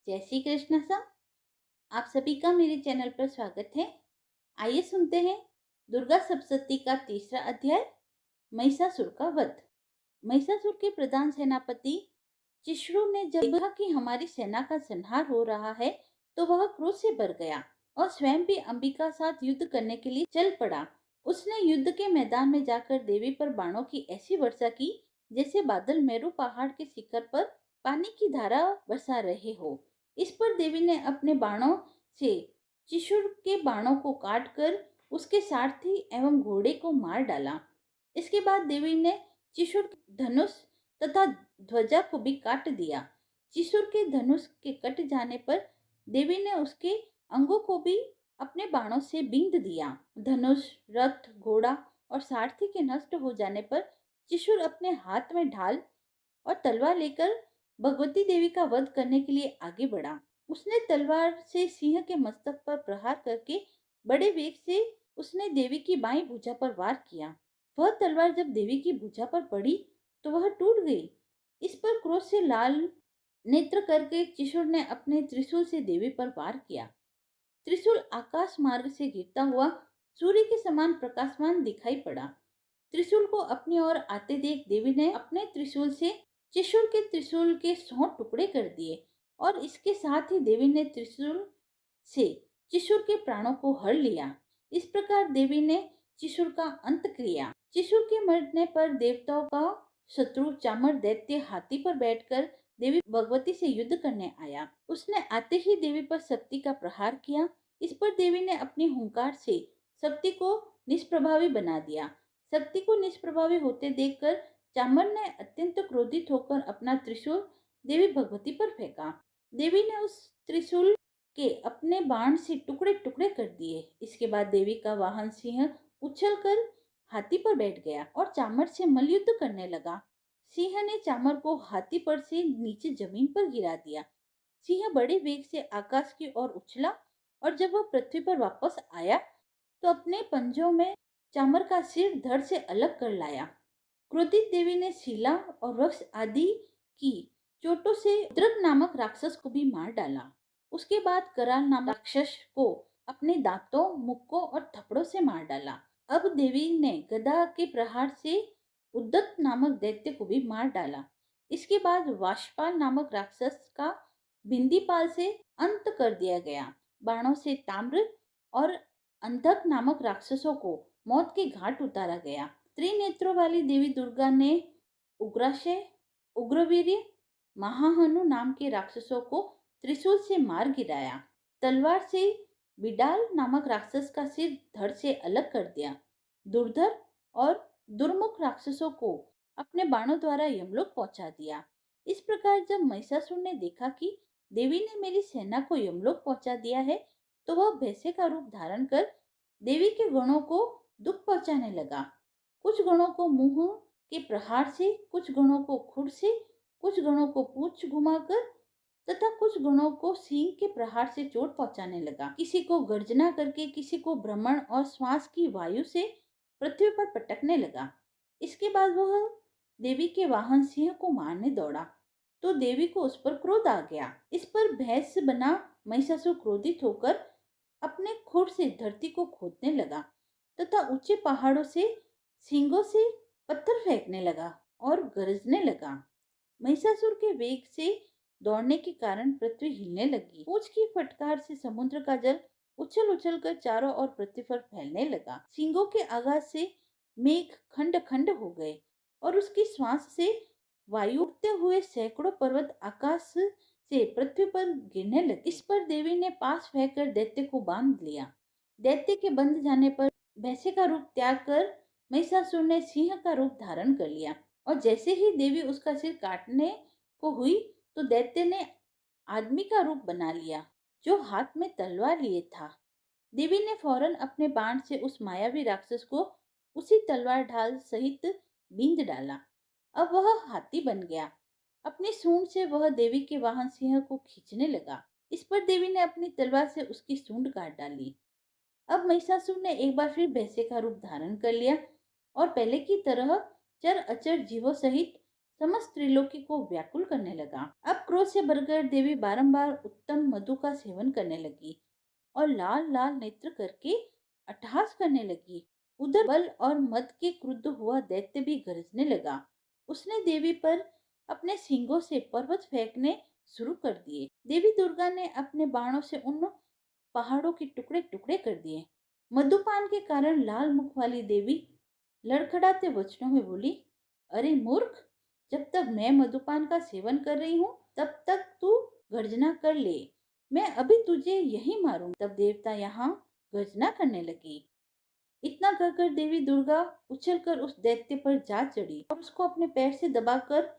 जय श्री कृष्ण सर। आप सभी का मेरे चैनल पर स्वागत है। आइए सुनते हैं दुर्गा सप्तशती का तीसरा अध्याय, महिषासुर का वध। महिषासुर के प्रधान सेनापति चिश्रु ने जब देखा कि हमारी सेना का संहार हो रहा है तो वह क्रोध से भर गया और स्वयं भी अंबिका साथ युद्ध करने के लिए चल पड़ा। उसने युद्ध के मैदान में जाकर देवी पर बाणों की ऐसी वर्षा की जैसे बादल मेरू पहाड़ के शिखर पर पानी की धारा बरसा रहे हो। इस पर देवी ने अपने बाणों से चिशुर के बाणों को काटकर उसके सारथी एवं घोड़े को मार डाला। इसके बाद देवी ने चिशुर धनुष तथा ध्वजा को भी काट दिया। चिशुर के धनुष के कट जाने पर देवी ने उसके अंगों को भी अपने बाणों से बींध दिया। धनुष, रथ, घोड़ा और सारथी के नष्ट हो जाने पर चिशुर अपने हाथ में ढाल और तलवार लेकर भगवती देवी का वध करने के लिए आगे बढ़ा। उसने तलवार से सिंह के मस्तक पर प्रहार करके बड़े वेग से उसने देवी की बाईं भुजा पर वार किया। वह तलवार जब देवी की भुजा पर पड़ी तो वह टूट गई। इस पर क्रोध से लाल नेत्र करके चिशुर ने अपने त्रिशूल से देवी पर वार किया। त्रिशूल आकाश मार्ग से गिरता हुआ सूर्य के समान प्रकाशमान दिखाई पड़ा। त्रिशूल को अपनी ओर आते देख देवी ने अपने त्रिशूल से चिशुर के त्रिशूल के 100 टुकड़े कर दिए और इसके साथ ही देवी ने त्रिशूल से चिशुर के प्राणों को हर लिया। इस प्रकार देवी ने चिशुर का अंत किया। चिशुर के मरने पर देवताओं का शत्रु चामर दैत्य हाथी पर बैठकर देवी भगवती से युद्ध करने आया। उसने आते ही देवी पर शक्ति का प्रहार किया। इस पर देवी ने अपनी हुंकार से शक्ति को निष्प्रभावी बना दिया। शक्ति को निष्प्रभावी होते देखकर चामर ने अत्यंत क्रोधित होकर अपना त्रिशूल देवी भगवती पर फेंका। देवी ने उस त्रिशूल के अपने बाण से टुकड़े टुकड़े कर दिए। इसके बाद देवी का वाहन सिंह उछलकर हाथी पर बैठ गया और चामर से मल्लयुद्ध करने लगा। सिंह ने चामर को हाथी पर से नीचे जमीन पर गिरा दिया। सिंह बड़े वेग से आकाश की ओर उछला और जब वह पृथ्वी पर वापस आया तो अपने पंजों में चामर का सिर धड़ से अलग कर लाया। क्रोधित देवी ने शीला और वृक्ष आदि की चोटों से उद्रक नामक राक्षस को भी मार डाला। उसके बाद कराल नामक राक्षस को अपने दांतों, मुक्कों और थप्पड़ों से मार डाला। अब देवी ने गदा के प्रहार से उद्दत नामक दैत्य को भी मार डाला। इसके बाद वाशपाल नामक राक्षस का बिंदीपाल से अंत कर दिया गया। बाणों से ताम्र और अंधक नामक राक्षसों को मौत के घाट उतारा गया। त्रिनेत्रों वाली देवी दुर्गा ने उग्राशय, उग्रवीर्य, महाहनु नाम के राक्षसों को त्रिशूल से मार गिराया। तलवार से बिडाल नामक राक्षस का सिर धड़ से अलग कर दिया। दुर्धर और दुर्मुख राक्षसों को अपने बाणों द्वारा यमलोक पहुंचा दिया। इस प्रकार जब महिषासुर ने देखा कि देवी ने मेरी सेना को यमलोक पहुंचा दिया है तो वह भैंसे का रूप धारण कर देवी के गणों को दुख पहुंचाने लगा। कुछ गणों को मुंह के प्रहार से, कुछ गणों को खुर से, कुछ गणों को पूंछ घुमाकर तथा कुछ गणों को सींग के प्रहार से चोट पहुंचाने लगा। किसी को गर्जना करके, किसी को भ्रमण और श्वास की वायु से पृथ्वी पर पटकने लगा। इसके बाद वह देवी के वाहन सिंह को मारने दौड़ा तो देवी को उस पर क्रोध आ गया। इस पर भैंस बना महिषासुर क्रोधित होकर अपने खुर से धरती को खोदने लगा तथा ऊंचे पहाड़ों से सींगों से पत्थर फेंकने लगा और गरजने लगा। महिषासुर के वेग से दौड़ने के कारण पृथ्वी हिलने लगी। पूंछ की फटकार से समुद्र का जल उछल उछल कर चारों ओर पृथ्वी पर फैलने लगा। सींगों के आघात से मेघ खंड खंड हो गए और उसकी श्वास से वायु उठते हुए सैकड़ों पर्वत आकाश से पृथ्वी पर गिरने लगे। इस पर देवी ने पास फेंककर दैत्य को बांध लिया। दैत्य के बंध जाने पर भैंसे का रूप त्याग कर महिषासुर ने सिंह का रूप धारण कर लिया और जैसे ही देवी उसका सिर काटने को हुई तो दैत्य ने आदमी का रूप बना लिया जो हाथ में तलवार लिए था। देवी ने फौरन अपने बाण से उस मायावी राक्षस को उसी तलवार ढाल सहित बींध डाला। अब वह हाथी बन गया। अपनी सूंड से वह देवी के वाहन सिंह को खींचने लगा। इस पर देवी ने अपनी तलवार से उसकी सूंड काट डाली। अब महिषासुर ने एक बार फिर भैंसे का रूप धारण कर लिया और पहले की तरह चर अचर जीवों सहित समस्त त्रिलोकी को व्याकुल करने लगा। अब क्रोध से भरकर देवी बारंबार उत्तम मधु का सेवन करने लगी और लाल लाल नेत्र करके अट्टहास करने लगी। उधर बल और मद के क्रुद्ध हुआ दैत्य भी गरजने लगा। उसने देवी पर अपने सींगों से पर्वत फेंकने शुरू कर दिए। देवी दुर्गा ने अपने बाणों से उन पहाड़ों के टुकड़े टुकड़े कर दिए। मधुपान के कारण लाल मुख वाली देवी लड़खड़ाते वचनों में बोली, अरे मूर्ख, जब तक मैं मधुपान का सेवन कर रही हूँ तब तक तू गर्जना कर ले, मैं अभी तुझे यही मारूं। तब देवता यहाँ गर्जना करने लगी। इतना कहकर देवी दुर्गा उछलकर उस दैत्य पर जा चढ़ी और उसको अपने पैर से दबाकर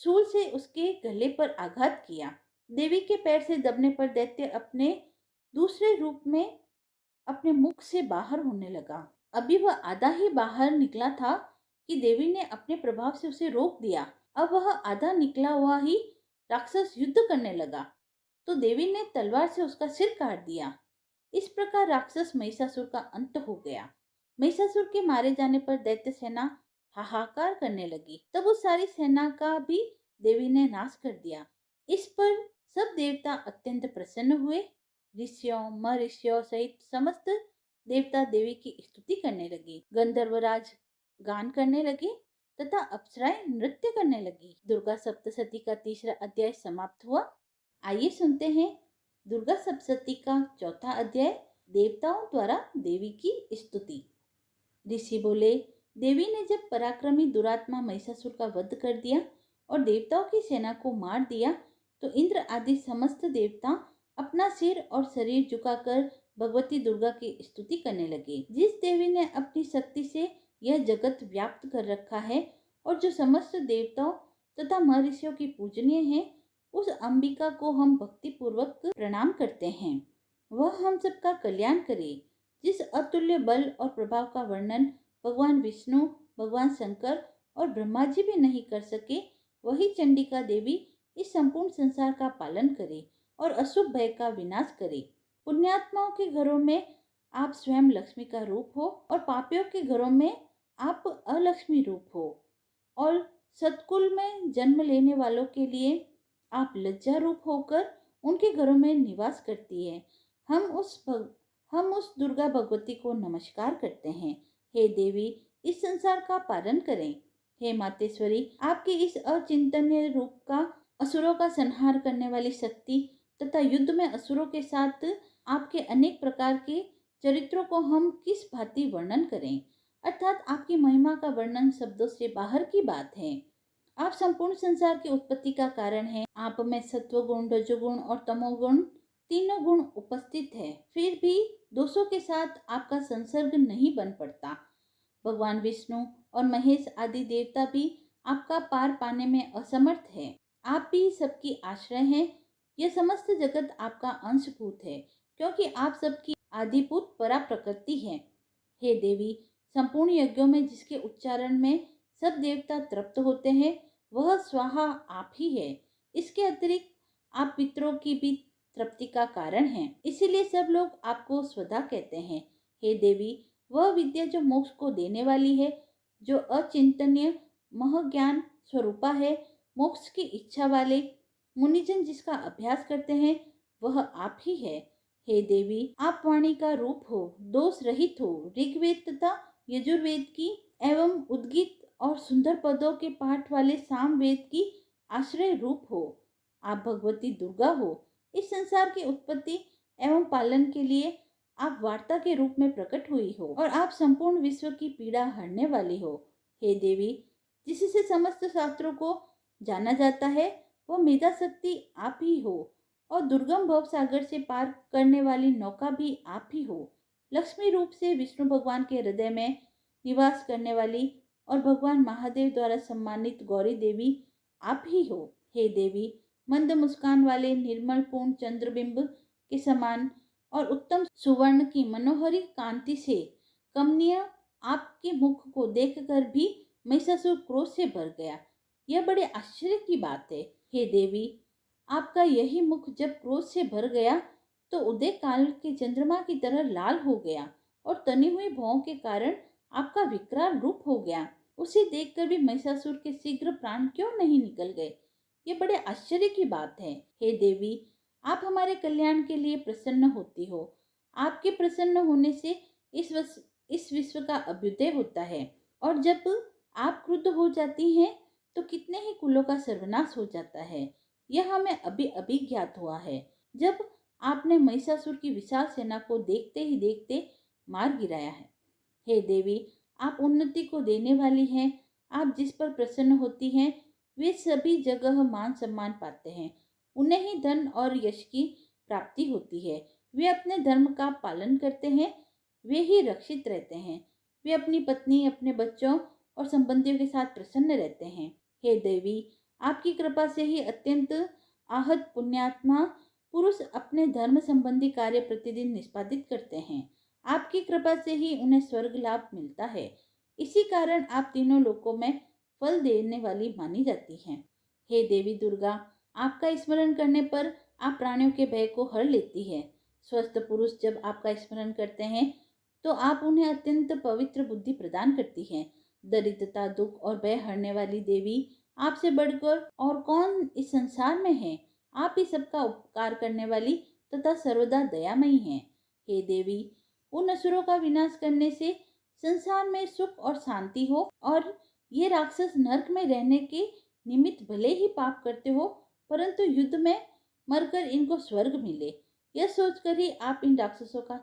शूल से उसके गले पर आघात किया। देवी के पैर से दबने पर दैत्य अपने दूसरे रूप में अपने मुख से बाहर होने लगा। अभी वह आधा ही बाहर निकला था कि देवी ने अपने प्रभाव से उसे रोक दिया। अब वह आधा निकला हुआ ही राक्षस युद्ध करने लगा तो देवी ने तलवार से उसका सिर काट दिया। इस प्रकार राक्षस महिषासुर का अंत हो गया। महिषासुर के मारे जाने पर दैत्य सेना हाहाकार करने लगी। तब उस सारी सेना का भी देवी ने नाश कर दिया। इस पर सब देवता अत्यंत प्रसन्न हुए। ऋषियों महर्षियों सहित समस्त देवता देवी की स्तुति करने लगे। गंधर्वराज गान करने लगे तथा अप्सराएं नृत्य करने लगी। दुर्गा सप्तशती का तीसरा अध्याय समाप्त हुआ। आइए सुनते हैं दुर्गा सप्तशती का चौथा अध्याय, देवताओं द्वारा देवी की स्तुति। ऋषि बोले, देवी ने जब पराक्रमी दुरात्मा महिषासुर का वध कर दिया और देवताओं की सेना को मार दिया तो इंद्र आदि समस्त देवता अपना सिर और शरीर झुकाकर भगवती दुर्गा की स्तुति करने लगे। जिस देवी ने अपनी शक्ति से यह जगत व्याप्त कर रखा है और जो समस्त देवताओं तथा महर्षियों की पूजनीय है, उस अंबिका को हम भक्ति पूर्वक प्रणाम करते हैं। वह हम सबका कल्याण करे। जिस अतुल्य बल और प्रभाव का वर्णन भगवान विष्णु, भगवान शंकर और ब्रह्मा जी भी नहीं कर सके, वही चंडिका देवी इस संपूर्ण संसार का पालन करे और अशुभ भय का विनाश करे। पुण्यात्माओं के घरों में आप स्वयं लक्ष्मी का रूप हो और पापियों के घरों में आप अलक्ष्मी रूप हो और सतकुल में जन्म लेने वालों के लिए आप लज्जा रूप होकर उनके घरों में निवास करती है। हम उस दुर्गा भगवती को नमस्कार करते हैं। हे देवी, इस संसार का पालन करें। हे मातेश्वरी, आपके इस अचिंतनीय रूप का असुरों का संहार करने वाली शक्ति तथा युद्ध में असुरों के साथ आपके अनेक प्रकार के चरित्रों को हम किस भांति वर्णन करें, अर्थात आपकी महिमा का वर्णन शब्दों से बाहर की बात है। आप संपूर्ण संसार की उत्पत्ति का कारण है। आप में सत्व गुण, रजोगुण और तमोगुण तीनों गुण उपस्थित है, फिर भी दोषों के साथ आपका संसर्ग नहीं बन पड़ता। भगवान विष्णु और महेश आदि देवता भी आपका पार पाने में असमर्थ है। आप भी सबकी आश्रय हैं। यह समस्त जगत आपका अंशभूत है, क्योंकि आप सबकी आदिभूत परा प्रकृति है। हे देवी, संपूर्ण यज्ञों में जिसके उच्चारण में सब देवता तृप्त होते हैं, वह स्वाहा आप ही है। इसके अतिरिक्त आप पितरों की भी तृप्ति का कारण हैं, इसीलिए सब लोग आपको स्वधा कहते हैं। हे देवी, वह विद्या जो मोक्ष को देने वाली है, जो अचिंतनीय महज्ञान स्वरूपा है, मोक्ष की इच्छा वाले मुनिजन जिसका अभ्यास करते हैं, वह आप ही है। हे देवी, आप वाणी का रूप हो, दोष रहित हो, ऋग्वेद तथा यजुर्वेद की एवं उद्गीत और सुंदर पदों के पाठ वाले सामवेद की आश्रय रूप हो। आप भगवती दुर्गा हो। इस संसार की उत्पत्ति एवं पालन के लिए आप वार्ता के रूप में प्रकट हुई हो और आप संपूर्ण विश्व की पीड़ा हरने वाली हो। हे देवी, जिससे समस्त शास्त्रों को जाना जाता है, वह मेधा शक्ति आप ही हो और दुर्गम भव सागर से पार करने वाली नौका भी आप ही हो। लक्ष्मी रूप से विष्णु भगवान के हृदय में निवास करने वाली और भगवान महादेव द्वारा सम्मानित गौरी देवी आप ही हो। हे देवी, मंद मुस्कान वाले निर्मल पूर्ण चंद्रबिंब के समान और उत्तम सुवर्ण की मनोहरी कांति से कमनीय आपके मुख को देखकर भी महिषासुर क्रोध से भर गया। यह बड़े आश्चर्य की बात है। हे देवी, आपका यही मुख जब क्रोध से भर गया तो उदय काल के चंद्रमा की तरह लाल हो गया और तनी हुई भौं के कारण आपका विकराल रूप हो गया। उसे देखकर भी महिषासुर के शीघ्र प्राण क्यों नहीं निकल गए? ये बड़े आश्चर्य की बात है। हे देवी, आप हमारे कल्याण के लिए प्रसन्न होती हो। आपके प्रसन्न होने से इस विश्व का अभ्युदय होता है, और जब आप क्रुद्ध हो जाती हैं तो कितने ही कुलों का सर्वनाश हो जाता है। यह हमें अभी अभी ज्ञात हुआ है, जब आपने महिषासुर की विशाल सेना को देखते ही देखते मार गिराया है। हे देवी, आप उन्नति को देने वाली हैं। आप जिस पर प्रसन्न होती हैं वे सभी जगह मान सम्मान पाते हैं। उन्हें ही धन और यश की प्राप्ति होती है। वे अपने धर्म का पालन करते हैं, वे ही रक्षित रहते हैं। वे अपनी पत्नी, अपने बच्चों और संबंधियों के साथ प्रसन्न रहते हैं। हे देवी, आपकी कृपा से ही अत्यंत आहत पुण्यात्मा पुरुष अपने धर्म संबंधी कार्य प्रतिदिन निष्पादित करते हैं। आपकी कृपा से ही उन्हें स्वर्ग लाभ मिलता है। इसी कारण आप तीनों लोकों में फल देने वाली मानी जाती हैं। हे देवी दुर्गा, आपका स्मरण करने पर आप प्राणियों के भय को हर लेती है। स्वस्थ पुरुष जब आपका स्मरण करते हैं तो आप उन्हें अत्यंत पवित्र बुद्धि प्रदान करती हैं। दरिद्रता, दुख और भय हरने वाली देवी, आपसे बढ़कर और कौन इस संसार में है? आप ही सबका उपकार करने वाली तथा सर्वदा दयामयी हैं। हे देवी, उन असुरों का विनाश करने से संसार में सुख और शांति हो, और ये राक्षस नरक में रहने के निमित्त भले ही पाप करते हो, परंतु युद्ध में मरकर इनको स्वर्ग मिले, यह सोचकर ही आप इन राक्षसों का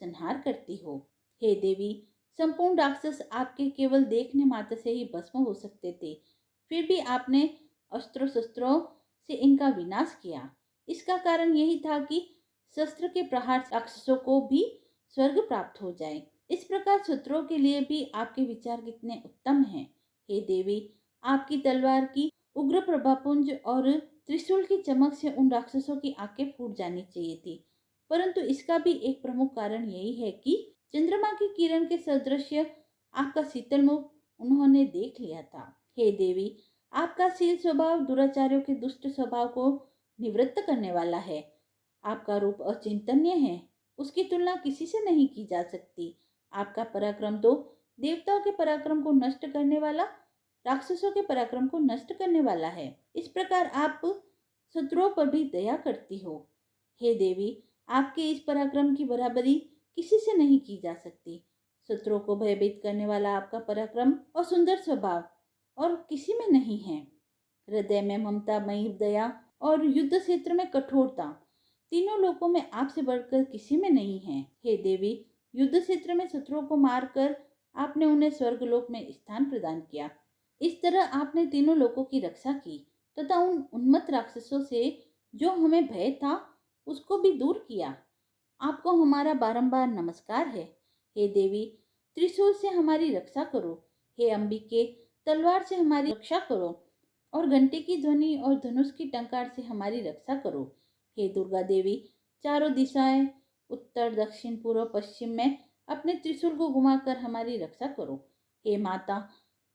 संहार करती हो। हे देवी, संपूर्ण राक्षस आपके केवल देखने मात्र से ही भस्म हो सकते थे, फिर भी आपने अस्त्रों शस्त्रों से इनका विनाश किया। इसका कारण यही था कि शस्त्र के प्रहार राक्षसों को भी स्वर्ग प्राप्त हो जाए। इस प्रकार शत्रुओं के लिए भी आपके विचार कितने उत्तम हैं। हे देवी, आपकी तलवार की उग्र प्रभापुंज और त्रिशूल की चमक से उन राक्षसों की आंखें फूट जानी चाहिए थी, परंतु इसका भी एक प्रमुख कारण यही है कि चंद्रमा की किरण के सदृश आपका शीतल मुख उन्होंने देख लिया था। हे देवी, आपका शील स्वभाव दुराचारियों के दुष्ट स्वभाव को निवृत्त करने वाला है। आपका रूप अचिंतनीय है, उसकी तुलना किसी से नहीं की जा सकती। आपका पराक्रम तो देवताओं के पराक्रम को नष्ट करने वाला, राक्षसों के पराक्रम को नष्ट करने वाला है। इस प्रकार आप शत्रुओं पर भी दया करती हो। हे देवी, आपके इस पराक्रम की बराबरी किसी से नहीं की जा सकती। शत्रुओं को भयभीत करने वाला आपका पराक्रम और सुंदर स्वभाव और किसी में नहीं है। हृदय में ममता, मई दया और युद्ध क्षेत्र में कठोरता, तीनों लोकों में आपसे बढ़कर किसी में नहीं है। हे देवी, युद्ध क्षेत्र में शत्रुओं को मारकर आपने उन्हें स्वर्गलोक में स्थान प्रदान किया। इस तरह आपने तीनों लोकों की रक्षा की तथा उन उन्मत्त राक्षसों से जो हमें भय था उसको भी दूर किया। आपको हमारा बारंबार नमस्कार है। हे देवी, त्रिशूल से हमारी रक्षा करो। हे अंबिके, तलवार से हमारी रक्षा करो, और घंटे की ध्वनि और धनुष की टंकार से हमारी रक्षा करो। हे दुर्गा देवी, चारों दिशाएं उत्तर, दक्षिण, पूर्व, पश्चिम में अपने त्रिशूल को घुमाकर हमारी रक्षा करो। हे माता,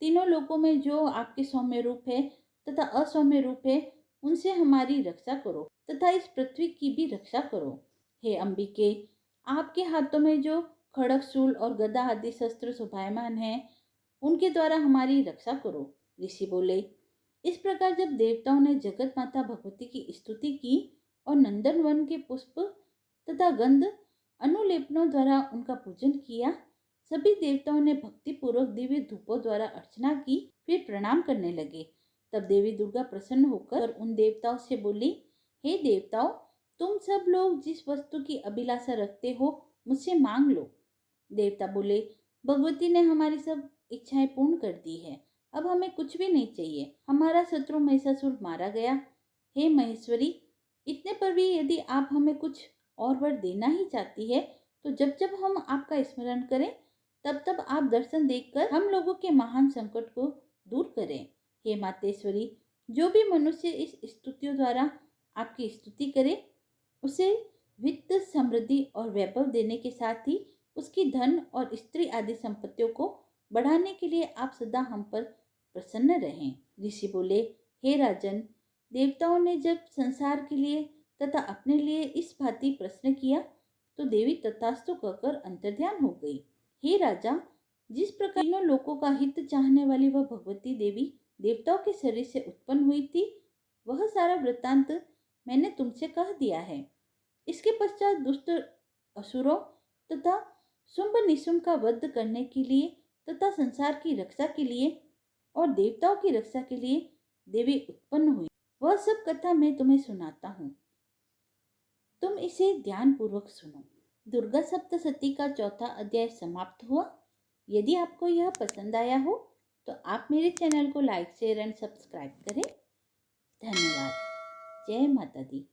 तीनों लोकों में जो आपके सौम्य रूप है तथा असौम्य रूप है, उनसे हमारी रक्षा करो तथा इस पृथ्वी की भी रक्षा करो। हे अंबिके, आपके हाथों में जो खड़ग, शूल और गदा आदि शस्त्र शोभायमान हैं, उनके द्वारा हमारी रक्षा करो। ऋषि बोले, इस प्रकार जब देवताओं ने जगत माता भगवती की स्तुति की और नंदन वन के पुष्प तथा गंध अनुलेपनों द्वारा उनका पूजन किया, सभी देवताओं ने भक्ति पूर्वक दिव्य धूपों द्वारा अर्चना की, फिर प्रणाम करने लगे। तब देवी दुर्गा प्रसन्न होकर उन देवताओं से बोली, हे देवताओं, तुम सब लोग जिस वस्तु की अभिलाषा रखते हो मुझसे मांग लो। देवता बोले, भगवती ने हमारी सब इच्छाएं पूर्ण कर दी है, अब हमें कुछ भी नहीं चाहिए। हमारा शत्रु महिषासुर मारा गया। हे महेश्वरी, इतने पर भी यदि आप हमें कुछ और वर देना ही चाहती है तो जब जब हम आपका स्मरण करें तब तब आप दर्शन देकर हम लोगों के महान संकट को दूर करें। हे मातेश्वरी, जो भी मनुष्य इस स्तुतियों द्वारा आपकी स्तुति करे उसे वित्त, समृद्धि और वैभव देने के साथ ही उसकी धन और स्त्री आदि संपत्तियों को बढ़ाने के लिए आप सदा हम पर प्रसन्न रहें। ऋषि बोले, हे राजन, देवताओं ने जब संसार के लिए तथा अपने लिए इस भांति प्रश्न किया तो देवी तथास्तु कहकर अंतर्ध्यान हो गई। हे राजा, जिस प्रकार तीनों लोकों का हित चाहने वाली वह भगवती देवी देवताओं के शरीर से उत्पन्न हुई थी, वह सारा वृत्तांत मैंने तुमसे कह दिया है। इसके पश्चात दुष्ट असुरों तथा शुंभ निशुंभ का वध करने के लिए तथा संसार की रक्षा के लिए और देवताओं की रक्षा के लिए देवी उत्पन्न हुई। वह सब कथा मैं तुम्हें सुनाता हूँ, तुम इसे ध्यान पूर्वक सुनो। दुर्गा सप्तशती का चौथा अध्याय समाप्त हुआ। यदि आपको यह पसंद आया हो तो आप मेरे चैनल को लाइक शेयर एंड सब्सक्राइब करें। धन्यवाद। जय माता दी।